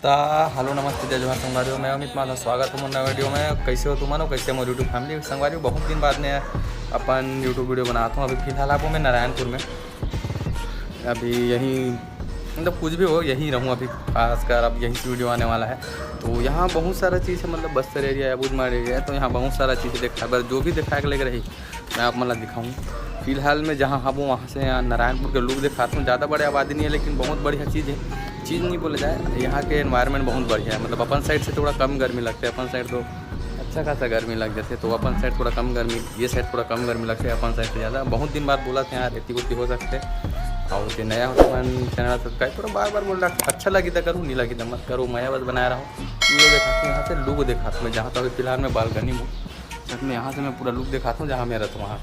Hello नमस्ते जय जवाहर संगवारियों। मैं अमित माधव, स्वागत है नया वीडियो में। कैसे हो तुम मानो, कैसे हमारे यूट्यूब फैमिली संगवारियों। बहुत दिन बाद में अपन यूट्यूब वीडियो बनाता हूँ। अभी फिलहाल आपको मैं नारायणपुर में अभी यहीं मतलब कुछ भी हो यहीं रहूँ अभी, खासकर अब यहीं से वीडियो आने वाला है। तो यहाँ बहुत सारा चीज़ है, मतलब बस्तर एरिया है, अबूझमाड़ एरिया है, तो यहाँ बहुत सारा चीज़ देखा है। बस जो भी देखा के लेकर रही मैं आप मतलब दिखाऊँ। फिलहाल में जहाँ हूँ वहाँ से यहाँ नारायणपुर के लोग दिखाता हूँ। ज़्यादा बड़े आबादी नहीं है, लेकिन बहुत बढ़िया चीज़ है। चीज़ नहीं बोला जाए, यहाँ के एनवायरनमेंट बहुत बढ़िया है। मतलब अपन साइड से थोड़ा कम गर्मी लगता है, अपन साइड तो अच्छा खासा गर्मी लग जाती है। तो अपन साइड थोड़ा कम गर्मी, ये साइड थोड़ा कम गर्मी लगती है, अपन साइड से ज़्यादा। बहुत दिन बाद बोला था यहाँ रेती वेती हो सकते और ये नया हो तो अपन चैनल सब्सक्राइब करो। बार बार बोल रहा अच्छा लगी तो करूँ, नहीं लगी तो मत करो। मैं बस बनाया रहा हूँ, वीडियो दिखाता हूँ यहाँ से, लुक दिखाता हूँ। जहाँ तो अभी फिलहाल मैं बालकनी हूँ, छत में, यहाँ से मैं पूरा लुक दिखाता हूँ जहाँ मैं रहता हूँ वहाँ।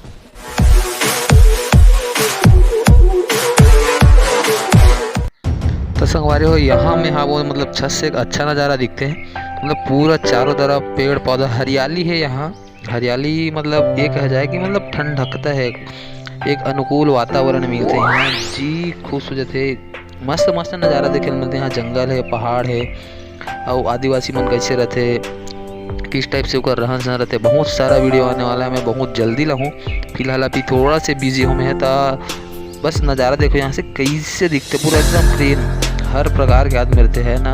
तो संगवारी हो यहाँ में हाँ वो मतलब छत से एक अच्छा नज़ारा दिखते हैं। मतलब पूरा चारों तरफ पेड़ पौधा हरियाली है। यहाँ हरियाली मतलब एक है जाए कि मतलब ठंड ढकता है, एक अनुकूल वातावरण मिलते हैं यहाँ, जी खुश हो जाते। मस्त मस्त नज़ारा देखे मिलते हैं। यहाँ जंगल है, पहाड़ है, और आदिवासी मन कैसे रहते, किस टाइप से ओकर रहन सहन रहते। बहुत सारा वीडियो आने वाला है, मैं बहुत जल्दी लाऊँ। फिलहाल अभी थोड़ा से बिजी हूँ मैं, तो बस नज़ारा देखो यहाँ से कैसे दिखते, पूरा एकदम क्लीन, हर प्रकार के आदमी मिलते हैं ना,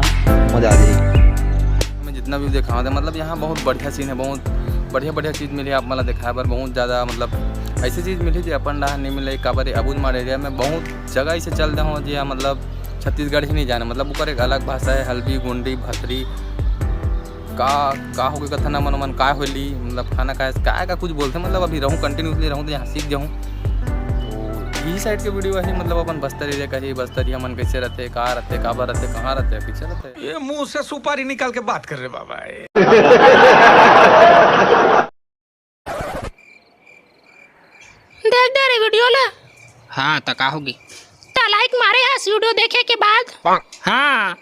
मजा आ जाएगी। मैं जितना भी देखा था, मतलब यहाँ बहुत बढ़िया सीन है, बहुत बढ़िया बढ़िया चीज़ मिली आप मतलब देखा पर बहुत ज़्यादा, मतलब ऐसी चीज़ मिली जो अपन रहा नहीं मिले। काबर अबूझमाड़ एरिया में बहुत जगह ऐसे चल रहे हो जी, मतलब छत्तीसगढ़ ही नहीं जाना, मतलब ऊपर एक अलग भाषा है, हल्बी गुंडी भतरी का हो गया कथना मन मन का होली, मतलब खाना का कुछ बोलते हैं। मतलब अभी रहूँ कंटिन्यूसली रहूँ तो यहाँ सीख जाऊँ। यही साइड के वीडियो है, मतलब अपन बस्तर एरिया का ही, बस्तर मन कैसे रहते, कहाँ रहते, काबर रहते, कहाँ रहते, पीछे रहते। ये मुंह से सुपारी निकाल के बात कर रहे बाबा। देख दे रे वीडियो ला। हाँ तो का होगी, ता लाइक मारे हस वीडियो देखे के बाद। हाँ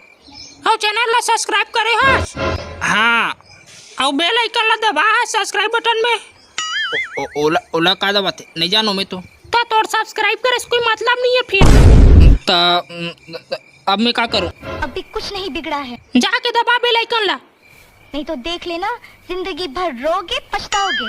और चैनल ला सब्सक्राइब करे हस। हाँ और बेल आइकन ला दबा हस सब्सक्राइब बटन में। ओला ओला का दबाते नहीं जानो मैं तो तोड़ सब्सक्राइब करे कोई मतलब नहीं है फिर। अब मैं क्या करूँ? अभी कुछ नहीं बिगड़ा है, जाके दबा बेल आइकन ला, नहीं तो देख लेना जिंदगी भर रोगे पछताओगे।